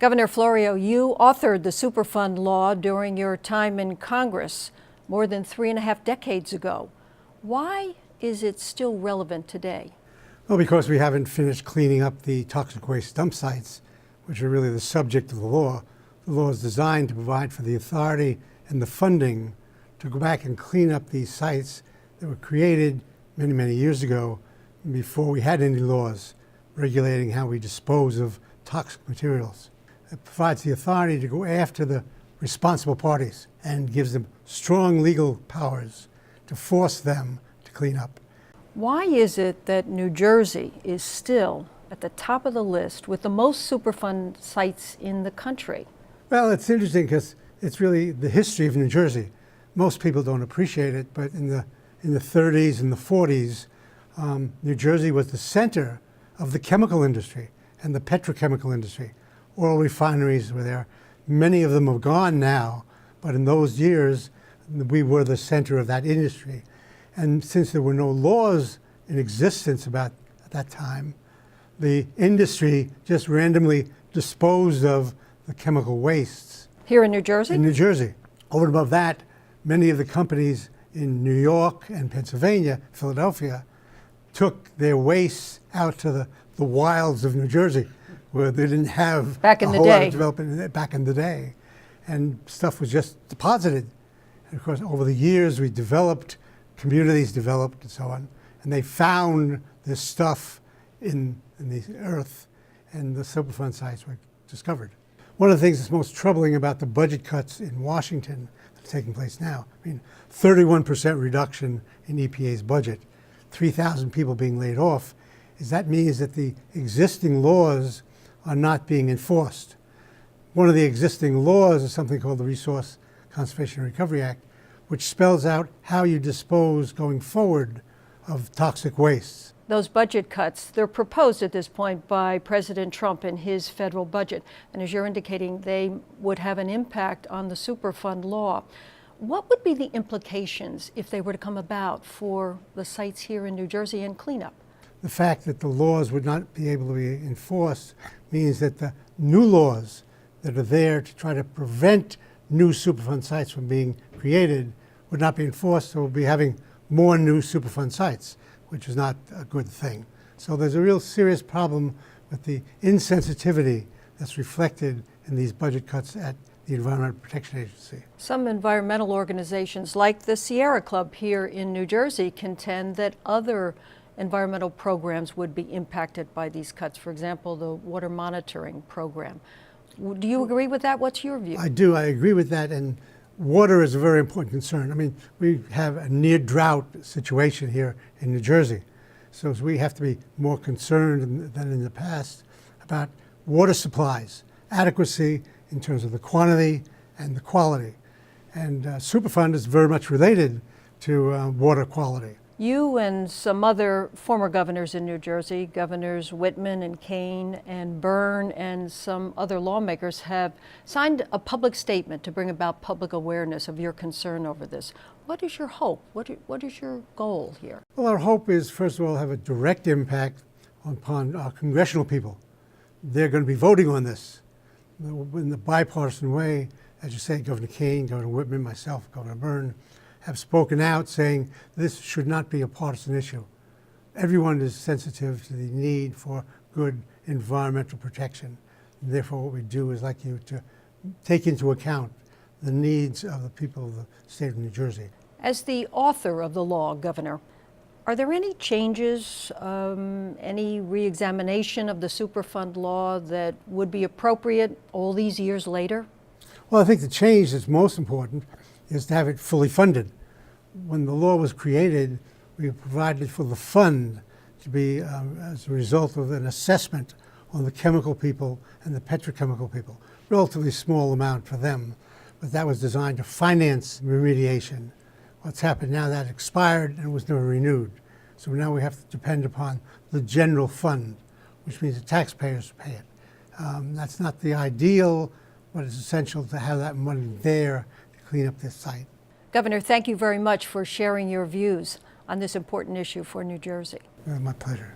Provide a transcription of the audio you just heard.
Governor Florio, you authored the Superfund law during your time in Congress more than 3.5 decades ago. Why is it still relevant today? Well, because we haven't finished cleaning up the toxic waste dump sites, which are really the subject of the law. The law is designed to provide for the authority and the funding to go back and clean up these sites that were created many, many years ago before we had any laws regulating how we dispose of toxic materials. It provides the authority to go after the responsible parties and gives them strong legal powers to force them to clean up. Why is it that New Jersey is still at the top of the list with the most Superfund sites in the country? Well, it's interesting because it's really the history of New Jersey. Most people don't appreciate it, but in the 30s and the 40s, New Jersey was the center of the chemical industry and the petrochemical industry. Oil refineries were there. Many of them are gone now, but in those years, we were the center of that industry. And since there were no laws in existence at that time, the industry just randomly disposed of the chemical wastes. Here in New Jersey? In New Jersey. Over and above that, many of the companies in New York and Pennsylvania, Philadelphia, took their wastes out to the wilds of New Jersey, where they didn't have back in a the whole day. lot of development back in the day. And stuff was just deposited. And of course, over the years, we developed, communities developed, and so on. And they found this stuff in the earth, and the Superfund sites were discovered. One of the things that's most troubling about the budget cuts in Washington that's taking place now, 31% reduction in EPA's budget, 3,000 people being laid off, is that means that the existing laws are not being enforced. One of the existing laws is something called the Resource Conservation and Recovery Act, which spells out how you dispose going forward of toxic wastes. Those budget cuts, they're proposed at this point by President Trump in his federal budget. And as you're indicating, they would have an impact on the Superfund law. What would be the implications if they were to come about for the sites here in New Jersey and cleanup? The fact that the laws would not be able to be enforced means that the new laws that are there to try to prevent new Superfund sites from being created would not be enforced, so we'll be having more new Superfund sites, which is not a good thing. So there's a real serious problem with the insensitivity that's reflected in these budget cuts at the Environmental Protection Agency. Some environmental organizations like the Sierra Club here in New Jersey contend that other environmental programs would be impacted by these cuts. For example, the water monitoring program. Do you agree with that? What's your view? I do. I agree with that. And water is a very important concern. I mean, we have a near drought situation here in New Jersey. So we have to be more concerned than in the past about water supplies, adequacy in terms of the quantity and the quality. And Superfund is very much related to water quality. You and some other former governors in New Jersey, Governors Whitman and Kane and Byrne and some other lawmakers, have signed a public statement to bring about public awareness of your concern over this. What is your hope? What is your goal here? Well, our hope is, first of all, have a direct impact upon our congressional people. They're going to be voting on this in the bipartisan way. As you say, Governor Kane, Governor Whitman, myself, Governor Byrne, have spoken out saying this should not be a partisan issue. Everyone is sensitive to the need for good environmental protection. And therefore, what we do is like you to take into account the needs of the people of the state of New Jersey. As the author of the law, Governor, are there any changes, any re-examination of the Superfund law that would be appropriate all these years later? Well, I think the change that's most important is to have it fully funded. When the law was created, we provided for the fund to be as a result of an assessment on the chemical people and the petrochemical people. Relatively small amount for them, but that was designed to finance remediation. What's happened now, that expired and was never renewed. So now we have to depend upon the general fund, which means the taxpayers pay it. That's not the ideal, but it's essential to have that money there to clean up this site. Governor, thank you very much for sharing your views on this important issue for New Jersey. My pleasure.